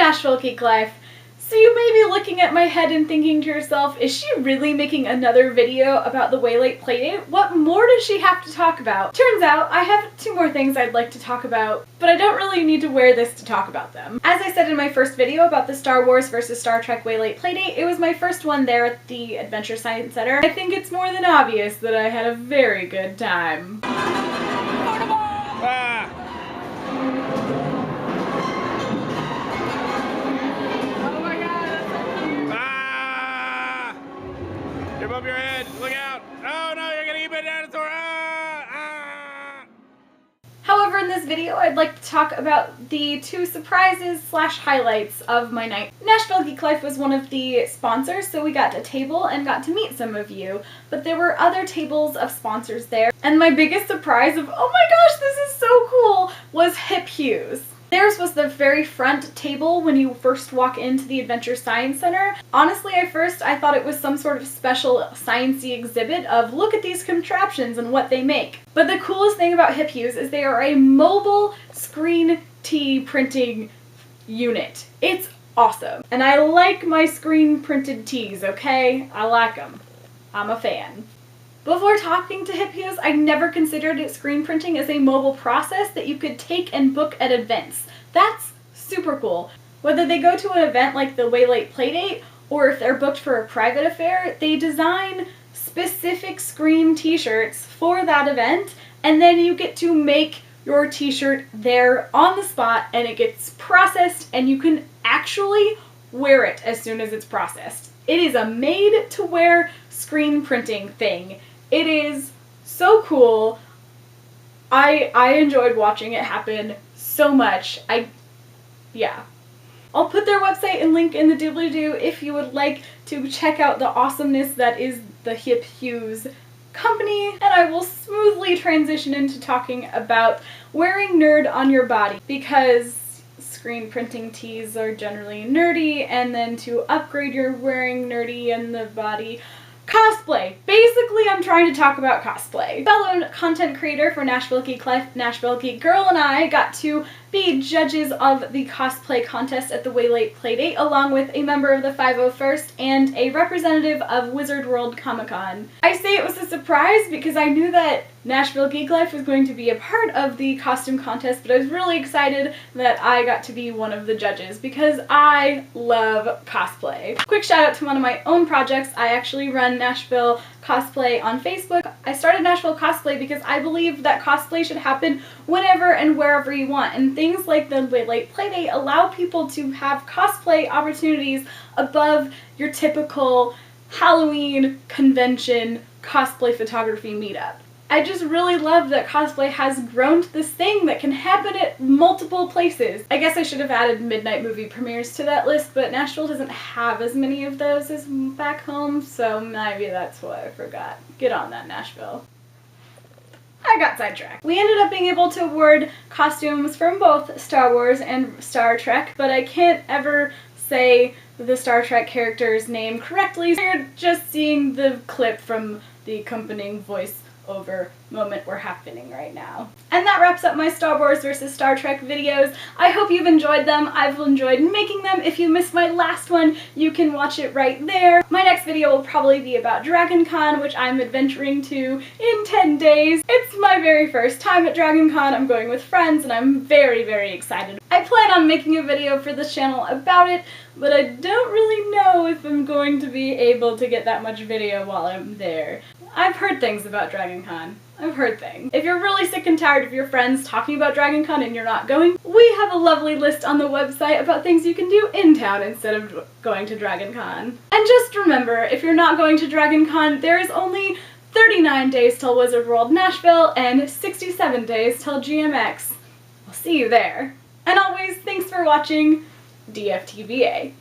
Nashville Geek Life. So you may be looking at my head and thinking to yourself, is she really making another video about the Way Late Playdate? What more does she have to talk about? Turns out I have 2 more things I'd like to talk about, but I don't really need to wear this to talk about them. As I said in my first video about the Star Wars vs. Star Trek Way Late Playdate, it was my first one there at the Adventure Science Center. I think it's more than obvious that I had a very good time. Above your head, look out! Oh no, you're gonna eat my dinosaur! However, in this video, I'd like to talk about the 2 surprises / highlights of my night. Nashville Geek Life was one of the sponsors, so we got a table and got to meet some of you. But there were other tables of sponsors there, and my biggest surprise of, oh my gosh, this is so cool, was Hues. Theirs was the very front table when you first walk into the Adventure Science Center. Honestly, at first I thought it was some sort of special science-y exhibit of look at these contraptions and what they make. But the coolest thing about Hues is they are a mobile screen tee printing unit. It's awesome. And I like my screen printed tees, okay? I like them. I'm a fan. Before talking to Hues, I never considered screen printing as a mobile process that you could take and book at events. That's super cool. Whether they go to an event like the Way Late Playdate, or if they're booked for a private affair, they design specific screen t-shirts for that event, and then you get to make your t-shirt there on the spot, and it gets processed, and you can actually wear it as soon as it's processed. It is a made-to-wear screen printing thing. It is so cool. I enjoyed watching it happen so much. Yeah. I'll put their website and link in the doobly-doo if you would like to check out the awesomeness that is the Hues company. And I will smoothly transition into talking about wearing nerd on your body, because screen printing tees are generally nerdy, and then to upgrade your wearing nerdy in the body, cosplay. Basically, I'm trying to talk about cosplay. Fellow content creator for Nashville Geek Life, Nashville Geek Girl, and I got to be judges of the cosplay contest at the Way Late Playdate, along with a member of the 501st and a representative of Wizard World Comic Con. I say it was a surprise because I knew that Nashville Geek Life was going to be a part of the costume contest, but I was really excited that I got to be one of the judges because I love cosplay. Quick shout out to one of my own projects. I actually run Nashville Cosplay on Facebook. I started Nashville Cosplay because I believe that cosplay should happen whenever and wherever you want, and things like the Way Late Playdate allow people to have cosplay opportunities above your typical Halloween convention cosplay photography meetup. I just really love that cosplay has grown to this thing that can happen at multiple places. I guess I should have added midnight movie premieres to that list, but Nashville doesn't have as many of those as back home, so maybe that's why I forgot. Get on that, Nashville. I got sidetracked. We ended up being able to award costumes from both Star Wars and Star Trek, but I can't ever say the Star Trek character's name correctly, so you're just seeing the clip from the accompanying voice over moment we're happening right now. And that wraps up my Star Wars vs. Star Trek videos. I hope you've enjoyed them. I've enjoyed making them. If you missed my last one, you can watch it right there. My next video will probably be about Dragon Con, which I'm adventuring to in 10 days. It's my very first time at Dragon Con. I'm going with friends, and I'm very, very excited. I plan on making a video for this channel about it, but I don't really know if I'm going to be able to get that much video while I'm there. I've heard things about Dragon Con. I've heard things. If you're really sick and tired of your friends talking about Dragon Con and you're not going, we have a lovely list on the website about things you can do in town instead of going to Dragon Con. And just remember, if you're not going to Dragon Con, there is only 39 days till Wizard World Nashville and 67 days till GMX. We'll see you there. And always, thanks for watching DFTVA.